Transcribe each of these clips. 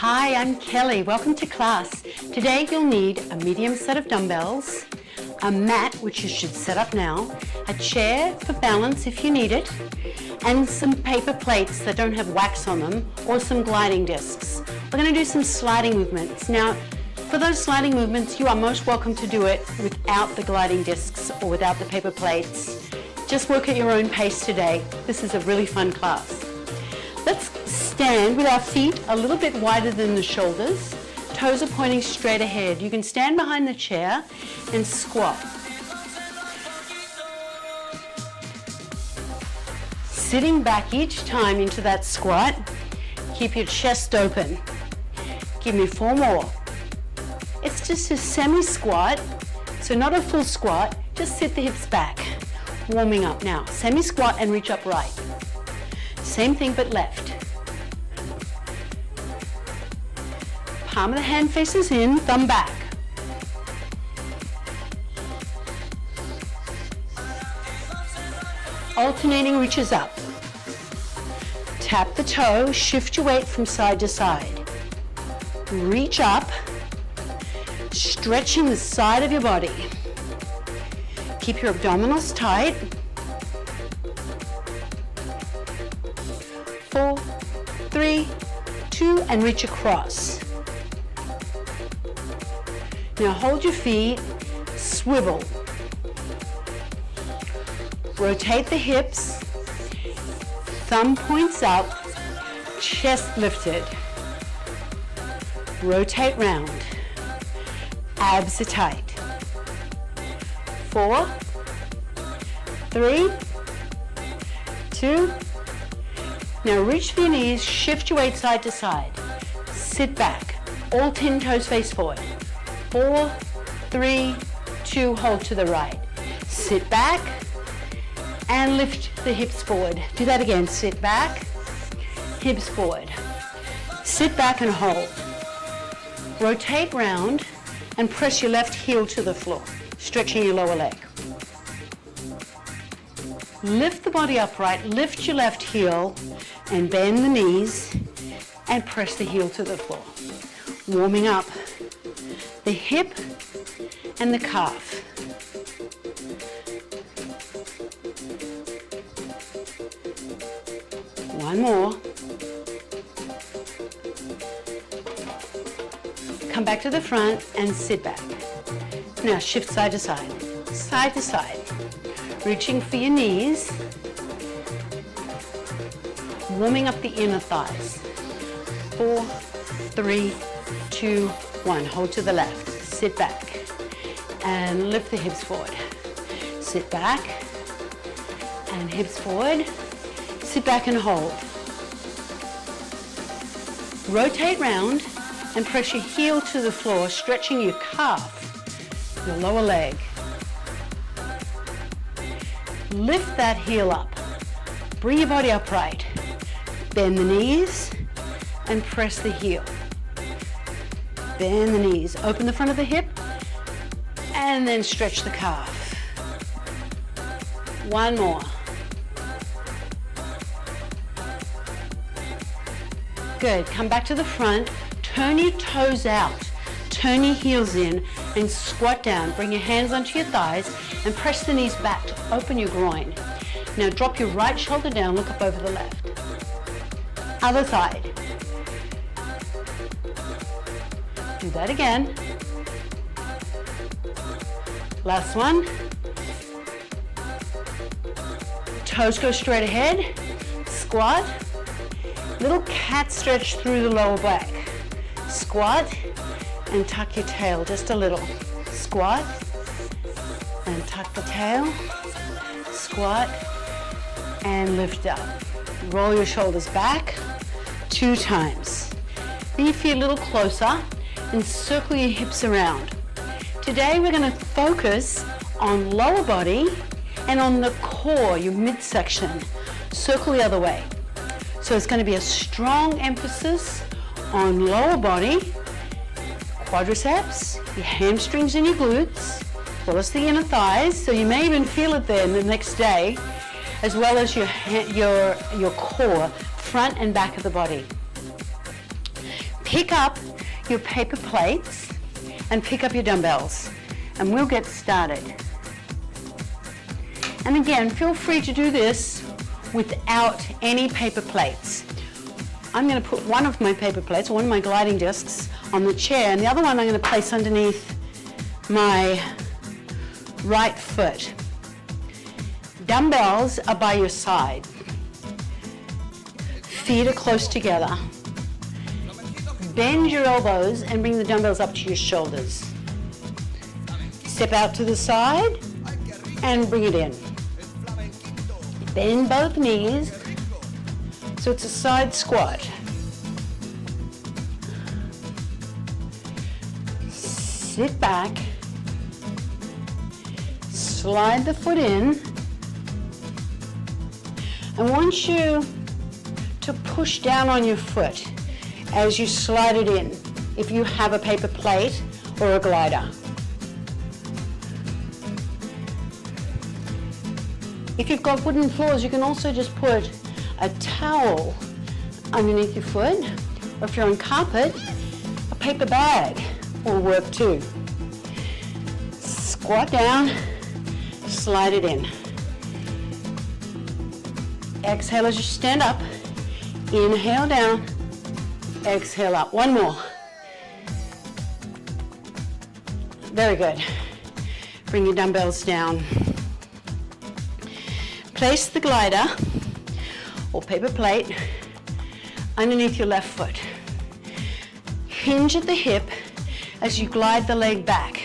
Hi, I'm Kelly. Welcome to class. Today you'll need a medium set of dumbbells, a mat which you should set up now, a chair for balance if you need it, and some paper plates that don't have wax on them, or some gliding discs. We're going to do some sliding movements. Now, for those sliding movements, you are most welcome to do it without the gliding discs or without the paper plates. Just work at your own pace today. This is a really fun class. Let's stand with our feet a little bit wider than the shoulders. Toes are pointing straight ahead. You can stand behind the chair and squat. Sitting back each time into that squat, keep your chest open. Give me 4 more. It's just a semi-squat, so not a full squat, just sit the hips back. Warming up now. Semi-squat and reach up right. Same thing but left. Palm of the hand faces in, thumb back. Alternating reaches up. Tap the toe, shift your weight from side to side. Reach up, stretching the side of your body. Keep your abdominals tight. 4, 3, 2, and reach across. Now hold your feet, swivel. Rotate the hips, thumb points up, chest lifted. Rotate round. Abs are tight. 4, 3, 2. Now reach for your knees, shift your weight side to side. Sit back. All 10 toes face forward. 4, 3, 2, hold to the right. Sit back and lift the hips forward. Do that again. Sit back, hips forward. Sit back and hold. Rotate round and press your left heel to the floor, stretching your lower leg. Lift the body upright, lift your left heel and bend the knees and press the heel to the floor. Warming up the hip and the calf. One more. Come back to the front and sit back. Now shift side to side, side to side. Reaching for your knees. Warming up the inner thighs. 4, 3, 2, 1. Hold to the left. Sit back and lift the hips forward. Sit back and hips forward. Sit back and hold. Rotate round and press your heel to the floor, stretching your calf, your lower leg. Lift that heel up. Bring your body upright. Bend the knees and press the heel. Bend the knees. Open the front of the hip and then stretch the calf. One more. Good. Come back to the front. Turn your toes out. Turn your heels in and squat down. Bring your hands onto your thighs and press the knees back to open your groin. Now drop your right shoulder down, look up over the left. Other side. Do that again. Last one. Toes go straight ahead. Squat. Little cat stretch through the lower back. Squat and tuck your tail just a little. Squat and tuck the tail. Squat and lift up. Roll your shoulders back 2 times. Bring your feet a little closer and circle your hips around. Today we're going to focus on lower body and on the core, your midsection. Circle the other way. So it's going to be a strong emphasis on lower body, quadriceps, your hamstrings and your glutes, as well as the inner thighs, so you may even feel it then the next day, as well as your core, front and back of the body. pick up your paper plates and pick up your dumbbells, and we'll get started. And again, feel free to do this without any paper plates. I'm going to put one of my paper plates, one of my gliding discs, on the chair, and the other one I'm going to place underneath my right foot. Dumbbells are by your side. Feet are close together. Bend your elbows and bring the dumbbells up to your shoulders. Step out to the side and bring it in. Bend both knees, so it's a side squat. Sit back, slide the foot in. I want you to push down on your foot as you slide it in, if you have a paper plate or a glider. If you've got wooden floors, you can also just put a towel underneath your foot, or if you're on carpet, a paper bag will work too. Squat down, slide it in. Exhale as you stand up. Inhale down, exhale up. One more. Very good. Bring your dumbbells down. Place the glider or paper plate underneath your left foot. Hinge at the hip as you glide the leg back.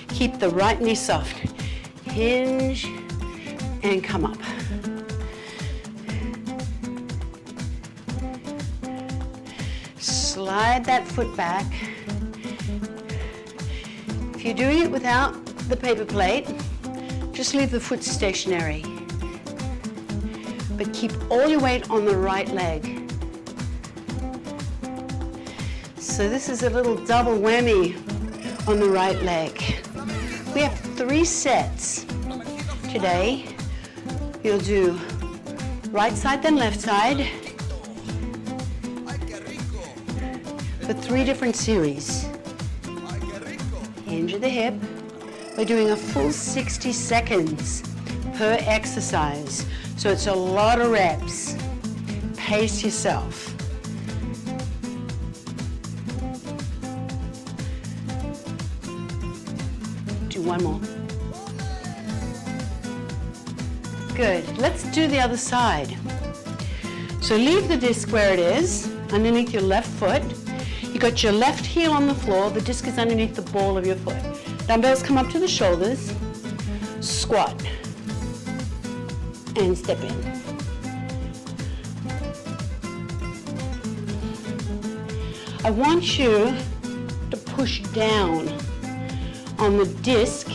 Keep the right knee soft. Hinge and come up. Slide that foot back. If you're doing it without the paper plate, just leave the foot stationary. But keep all your weight on the right leg. So this is a little double whammy on the right leg. We have 3 sets today. You'll do right side then left side for 3 different series. Hinge at the hip. We're doing a full 60 seconds per exercise. So it's a lot of reps. Pace yourself. Do one more. Good. Let's do the other side. So leave the disc where it is, underneath your left foot. You got your left heel on the floor. The disc is underneath the ball of your foot. Dumbbells come up to the shoulders. Squat. And step in. I want you to push down on the disc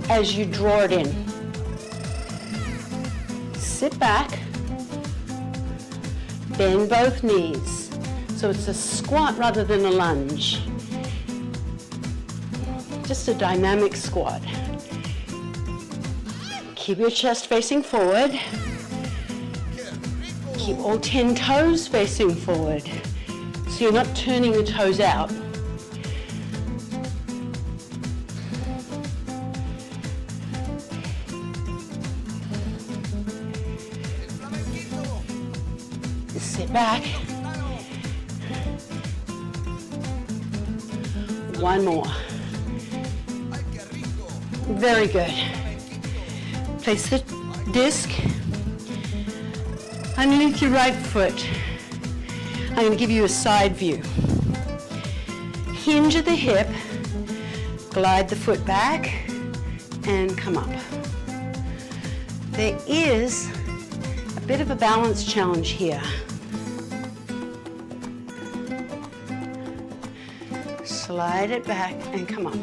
as you draw it in. Sit back, bend both knees. So it's a squat rather than a lunge. Just a dynamic squat. Keep your chest facing forward. Keep all 10 toes facing forward, so you're not turning the toes out. Sit back. One more. Very good. Place the disc underneath your right foot. I'm going to give you a side view. Hinge at the hip, glide the foot back, and come up. There is a bit of a balance challenge here. Slide it back and come up.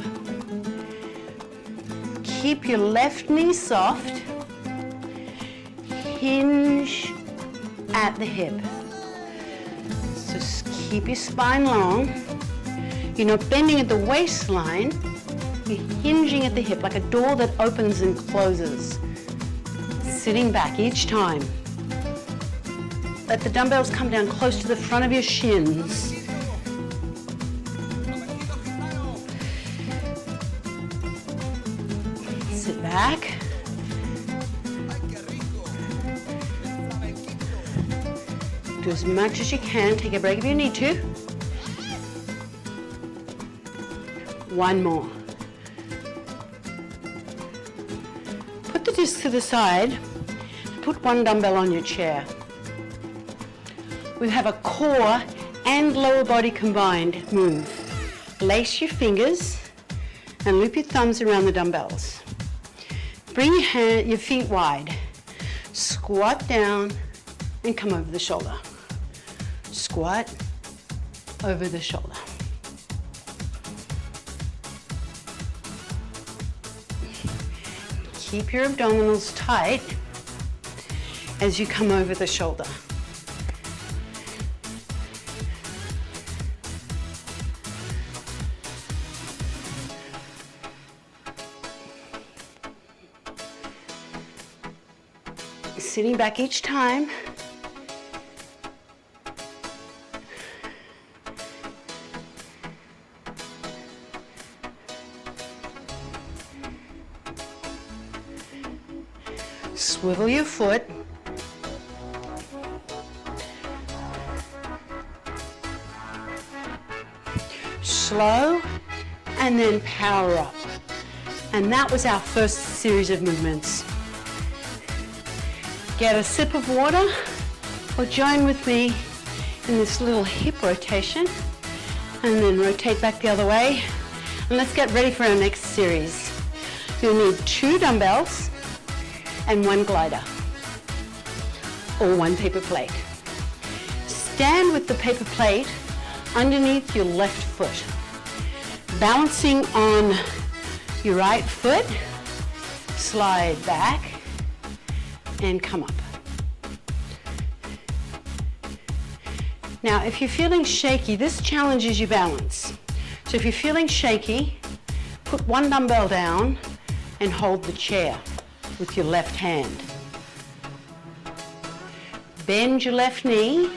Keep your left knee soft. Hinge at the hip. So keep your spine long. You're not bending at the waistline. You're hinging at the hip like a door that opens and closes. Sitting back each time. Let the dumbbells come down close to the front of your shins. Do as much as you can. Take a break if you need to. One more. Put the disc to the side. Put one dumbbell on your chair. We have a core and lower body combined move. Lace your fingers and loop your thumbs around the dumbbells. Bring your feet wide. Squat down and come over the shoulder. Squat over the shoulder. Keep your abdominals tight as you come over the shoulder. Sitting back each time. Swivel your foot. Slow and then power up. And that was our first series of movements. Get a sip of water or join with me in this little hip rotation and then rotate back the other way. And let's get ready for our next series. You'll need 2 dumbbells and 1 glider or 1 paper plate. Stand with the paper plate underneath your left foot. Balancing on your right foot, slide back and come up. Now, if you're feeling shaky, this challenges your balance. So if you're feeling shaky, put 1 dumbbell down and hold the chair with your left hand. Bend your left knee.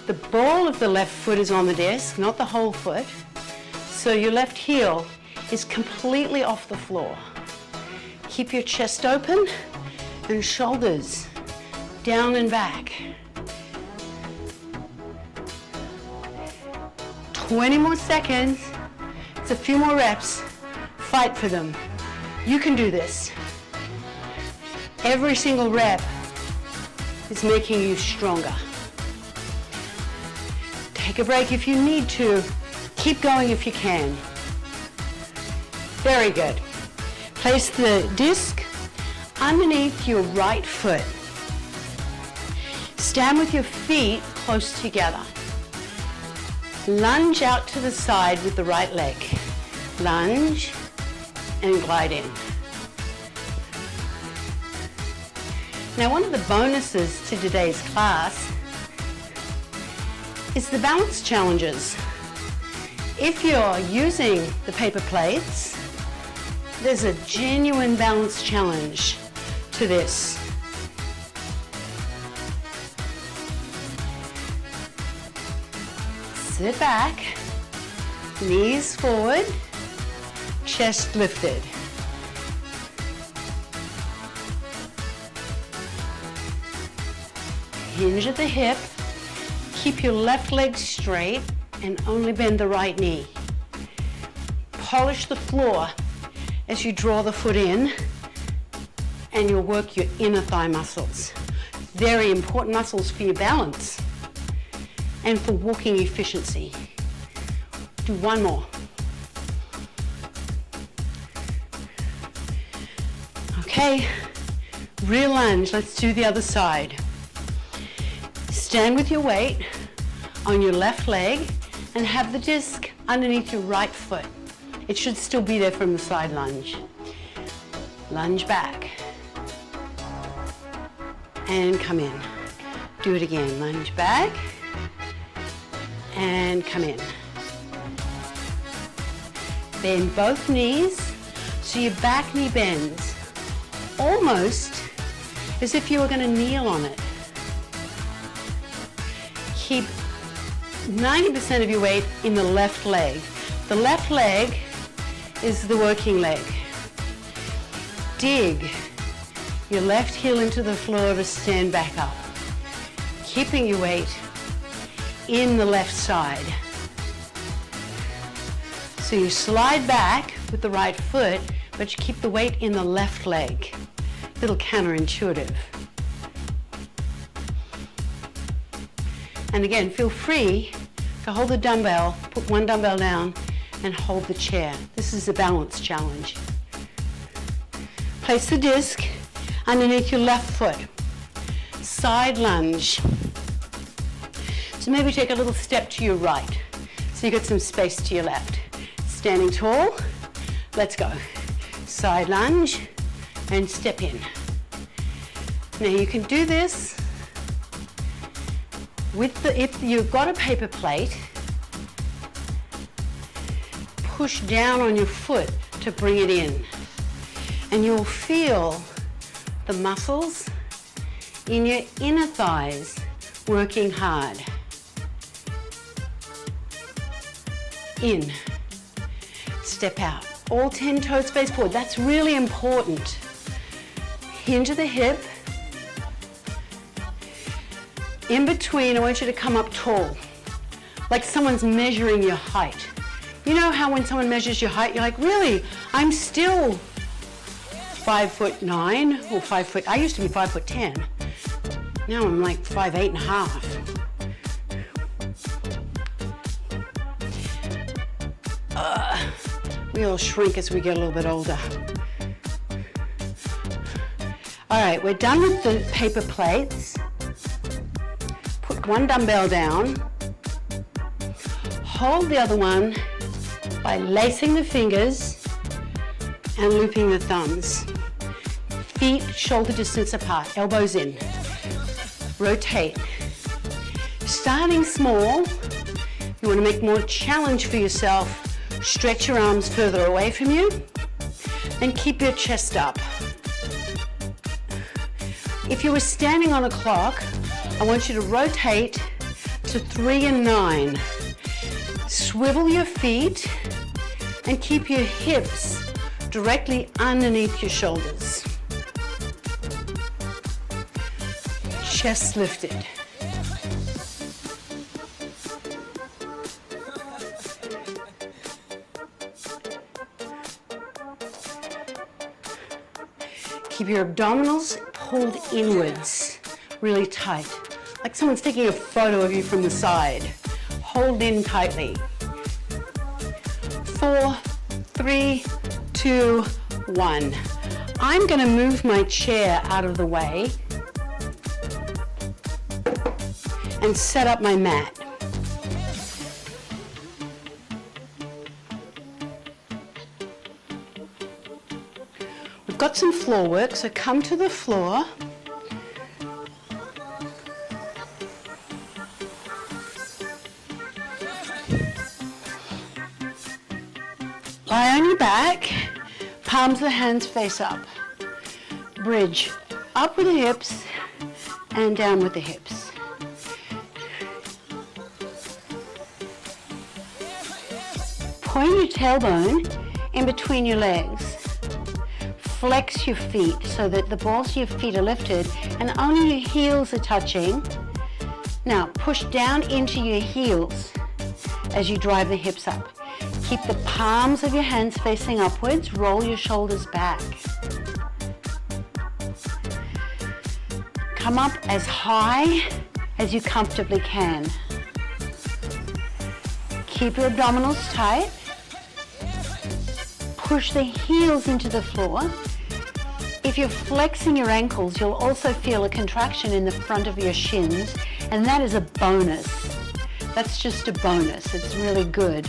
The ball of the left foot is on the desk, not the whole foot. So your left heel is completely off the floor. Keep your chest open and shoulders down and back. 20 more seconds. It's a few more reps. Fight for them. You can do this. Every single rep is making you stronger. Take a break if you need to. Keep going if you can. Very good. Place the disc underneath your right foot. Stand with your feet close together. Lunge out to the side with the right leg. Lunge and glide in. Now, one of the bonuses to today's class is the balance challenges. If you're using the paper plates, there's a genuine balance challenge to this. Sit back, knees forward, chest lifted. Hinge at the hip, keep your left leg straight and only bend the right knee. Polish the floor as you draw the foot in, and you'll work your inner thigh muscles. Very important muscles for your balance and for walking efficiency. Do 1 more. Okay, rear lunge. Let's do the other side. Stand with your weight on your left leg and have the disc underneath your right foot. It should still be there from the side lunge. Lunge back. And come in. Do it again. Lunge back. And come in. Bend both knees so your back knee bends. Almost as if you were going to kneel on it. Keep 90% of your weight in the left leg. The left leg is the working leg. Dig your left heel into the floor to stand back up. keeping your weight in the left side. So you slide back with the right foot, but you keep the weight in the left leg. A little counterintuitive. And again, feel free to hold the dumbbell, put one dumbbell down, and hold the chair. This is a balance challenge. Place the disc underneath your left foot. Side lunge. So maybe take a little step to your right, so you get some space to your left. Standing tall, let's go. Side lunge and step in. Now you can do this if you've got a paper plate, push down on your foot to bring it in. And you'll feel the muscles in your inner thighs working hard. In, step out. All 10 toes face forward. That's really important. Hinge at the hip. In between, I want you to come up tall, like someone's measuring your height. You know how when someone measures your height, you're like, really? I'm still 5'9" or 5 foot. I used to be 5'10". Now I'm like 5'8.5". We all shrink as we get a little bit older. All right, we're done with the paper plates. Put one dumbbell down. Hold the other one by lacing the fingers and looping the thumbs. Feet shoulder distance apart, elbows in. Rotate. Starting small, you want to make more challenge for yourself. Stretch your arms further away from you and keep your chest up. If you were standing on a clock, I want you to rotate to 3 and 9. Swivel your feet and keep your hips directly underneath your shoulders. Chest lifted. Keep your abdominals pulled inwards, really tight, like someone's taking a photo of you from the side. Hold in tightly. 4, 3, 2, 1. I'm going to move my chair out of the way and set up my mat. We've got some floor work, so come to the floor. Lie on your back, palms of the hands face up. Bridge up with the hips and down with the hips. Point your tailbone in between your legs. Flex your feet so that the balls of your feet are lifted and only your heels are touching. Now push down into your heels as you drive the hips up. Keep the palms of your hands facing upwards. Roll your shoulders back. Come up as high as you comfortably can. Keep your abdominals tight. Push the heels into the floor. If you're flexing your ankles, you'll also feel a contraction in the front of your shins, and that is a bonus. That's just a bonus. It's really good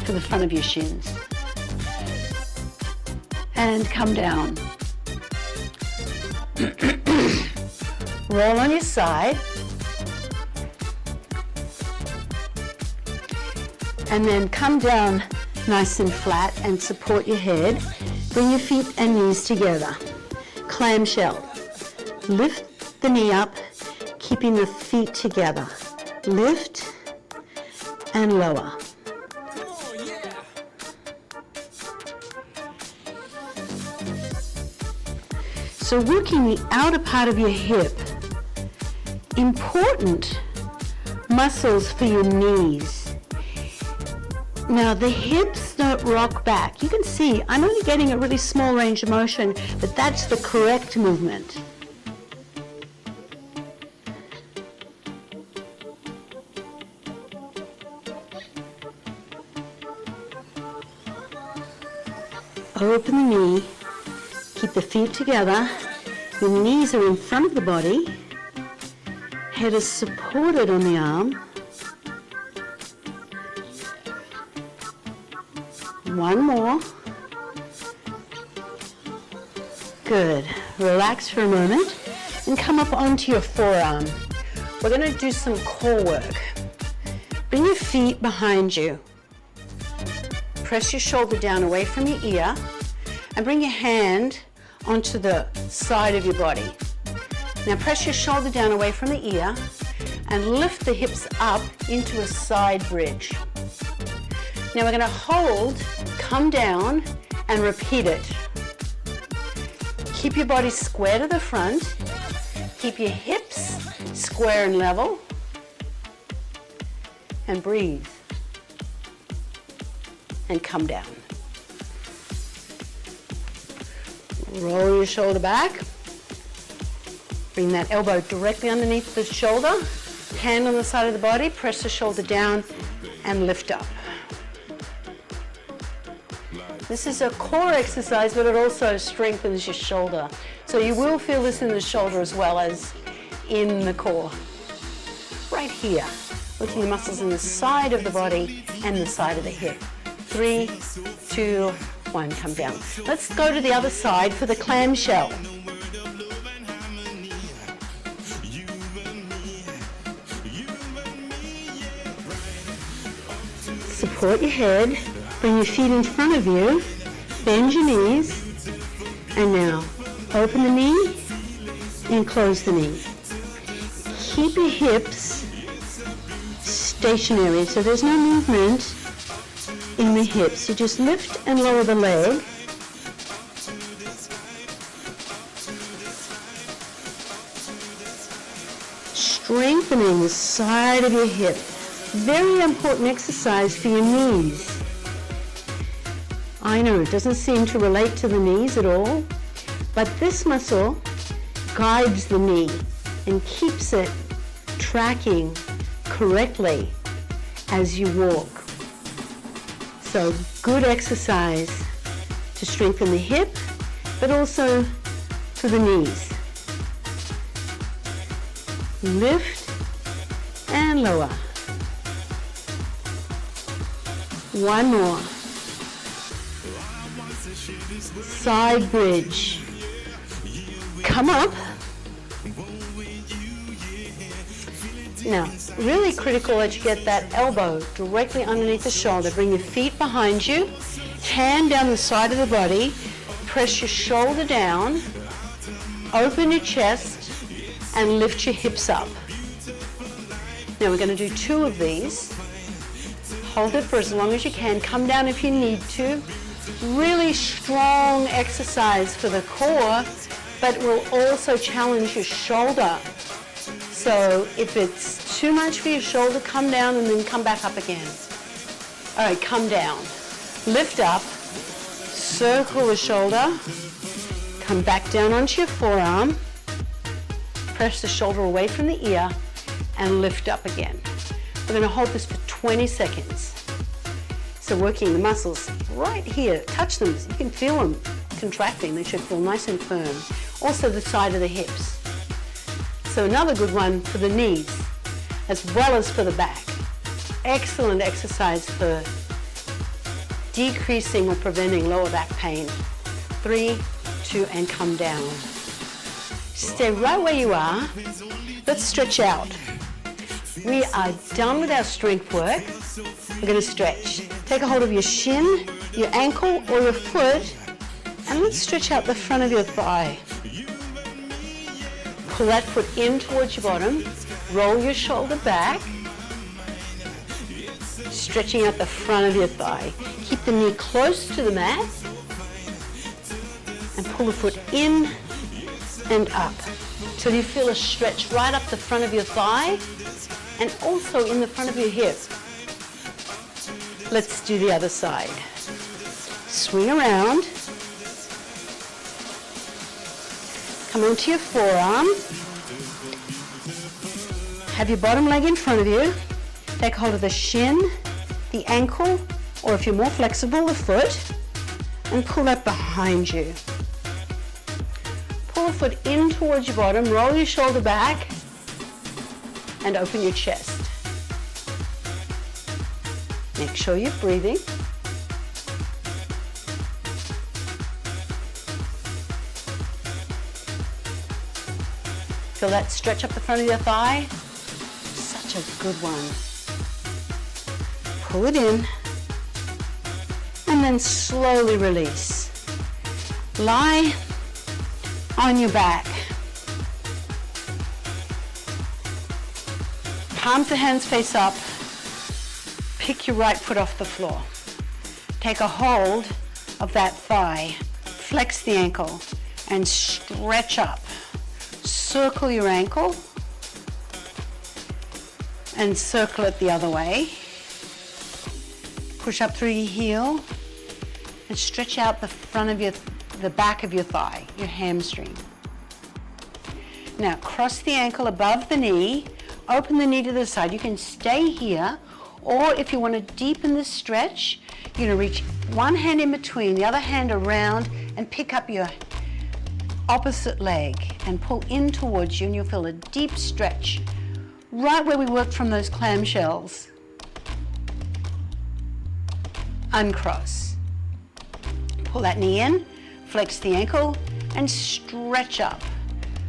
for the front of your shins. And come down. Roll on your side. And then come down nice and flat and support your head. Bring your feet and knees together. Clamshell. Lift the knee up, keeping the feet together. Lift and lower. So working the outer part of your hip Important muscles for your knees. Now the hips don't rock back. You can see I'm only getting a really small range of motion, but that's the correct movement. Open the knee, keep the feet together, your knees are in front of the body, head is supported on the arm. One more. Good. Relax for a moment and come up onto your forearm. We're going to do some core work. Bring your feet behind you. Press your shoulder down away from your ear and bring your hand onto the side of your body. Now press your shoulder down away from the ear and lift the hips up into a side bridge. Now we're going to hold, come down and repeat it. Keep your body square to the front. Keep your hips square and level. And breathe. And come down. Roll your shoulder back. Bring that elbow directly underneath the shoulder. Hand on the side of the body. Press the shoulder down and lift up. This is a core exercise, but it also strengthens your shoulder. So you will feel this in the shoulder as well as in the core. Right here, working the muscles in the side of the body and the side of the hip. 3, 2, 1, come down. Let's go to the other side for the clamshell. Support your head, bring your feet in front of you, bend your knees, and now open the knee and close the knee. Keep your hips stationary, so there's no movement in the hips. You just lift and lower the leg. Strengthening the side of your hip. Very important exercise for your knees. I know it doesn't seem to relate to the knees at all, but this muscle guides the knee and keeps it tracking correctly as you walk. So good exercise to strengthen the hip, but also for the knees. Lift and lower. One more. Side bridge. Come up. Now, really critical that you get that elbow directly underneath the shoulder. Bring your feet behind you, hand down the side of the body, press your shoulder down, open your chest, and lift your hips up. Now we're going to do 2 of these. Hold it for as long as you can. Come down if you need to. Really strong exercise for the core, but will also challenge your shoulder. So if it's too much for your shoulder, come down and then come back up again. All right, come down. Lift up, circle the shoulder, come back down onto your forearm, press the shoulder away from the ear, and lift up again. We're going to hold this for 20 seconds. So working the muscles right here, touch them, you can feel them contracting, they should feel nice and firm. Also the side of the hips. So another good one for the knees, as well as for the back. Excellent exercise for decreasing or preventing lower back pain. 3, 2, and come down. Stay right where you are. Let's stretch out. We are done with our strength work. We're going to stretch. Take a hold of your shin, your ankle, or your foot, and let's stretch out the front of your thigh. Pull that foot in towards your bottom. Roll your shoulder back. Stretching out the front of your thigh. Keep the knee close to the mat. And pull the foot in and up. till you feel a stretch right up the front of your thigh and also in the front of your hip. Let's do the other side. Swing around. Come onto your forearm. Have your bottom leg in front of you. Take hold of the shin, the ankle, or if you're more flexible, the foot, and pull that behind you. Pull the foot in towards your bottom, roll your shoulder back, and open your chest. Make sure you're breathing. Feel that stretch up the front of your thigh? Such a good one. Pull it in and then slowly release. Lie on your back. Palms of hands face up. Pick your right foot off the floor. Take a hold of that thigh. Flex the ankle and stretch up. Circle your ankle and circle it the other way. Push up through your heel and stretch out the front of the back of your thigh, your hamstring. Now cross the ankle above the knee, open the knee to the side. You can stay here, or if you want to deepen the stretch, you're going to reach one hand in between, the other hand around, and pick up your opposite leg and pull in towards you, and you'll feel a deep stretch right where we worked from those clamshells. Uncross. Pull that knee in, flex the ankle, and stretch up.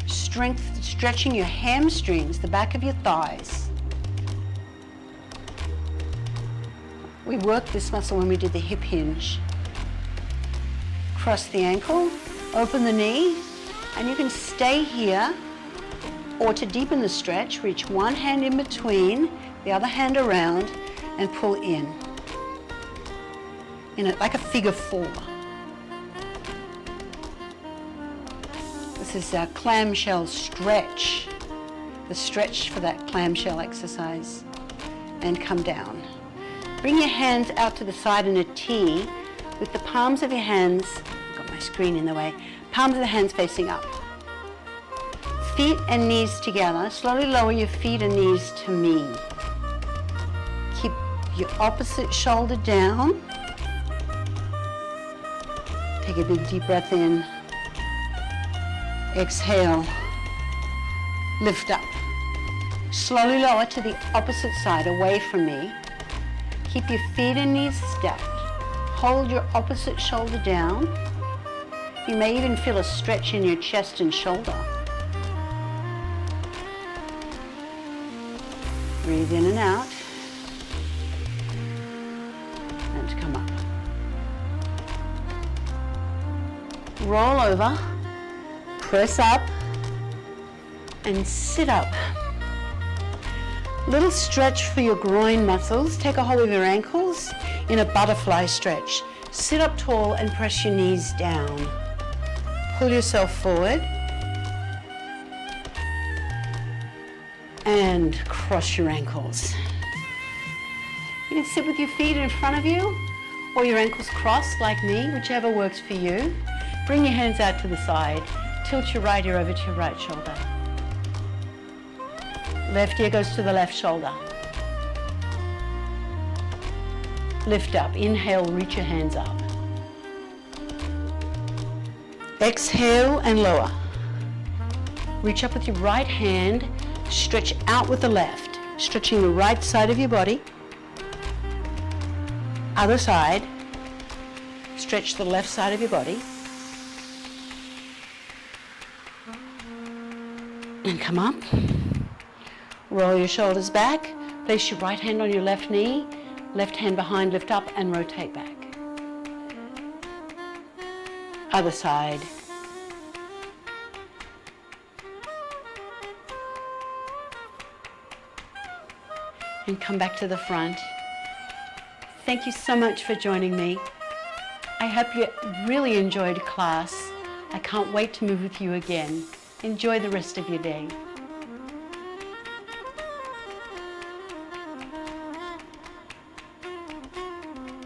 Stretching your hamstrings, the back of your thighs. We worked this muscle when we did the hip hinge. Cross the ankle, open the knee, and you can stay here, or to deepen the stretch, reach one hand in between, the other hand around, and pull in it like a figure four. This is our clamshell stretch, the stretch for that clamshell exercise. And come down. Bring your hands out to the side in a T with the palms of your hands, I've got my screen in the way, palms of the hands facing up. Feet and knees together. Slowly lower your feet and knees to me. Keep your opposite shoulder down. Take a big deep breath in. Exhale. Lift up. Slowly lower to the opposite side, away from me. Keep your feet and knees stacked. Hold your opposite shoulder down. You may even feel a stretch in your chest and shoulder. Breathe in and out. And come up. Roll over. Press up. And sit up. Little stretch for your groin muscles. Take a hold of your ankles in a butterfly stretch. Sit up tall and press your knees down. Pull yourself forward. And cross your ankles. You can sit with your feet in front of you or your ankles crossed like me, whichever works for you. Bring your hands out to the side. Tilt your right ear over to your right shoulder. Left ear goes to the left shoulder. Lift up. Inhale, reach your hands up. Exhale and lower. Reach up with your right hand. Stretch out with the left. Stretching the right side of your body. Other side. Stretch the left side of your body. And come up. Roll your shoulders back. Place your right hand on your left knee. Left hand behind, lift up and rotate back. Other side. And come back to the front. Thank you so much for joining me. I hope you really enjoyed class. I can't wait to move with you again. Enjoy the rest of your day.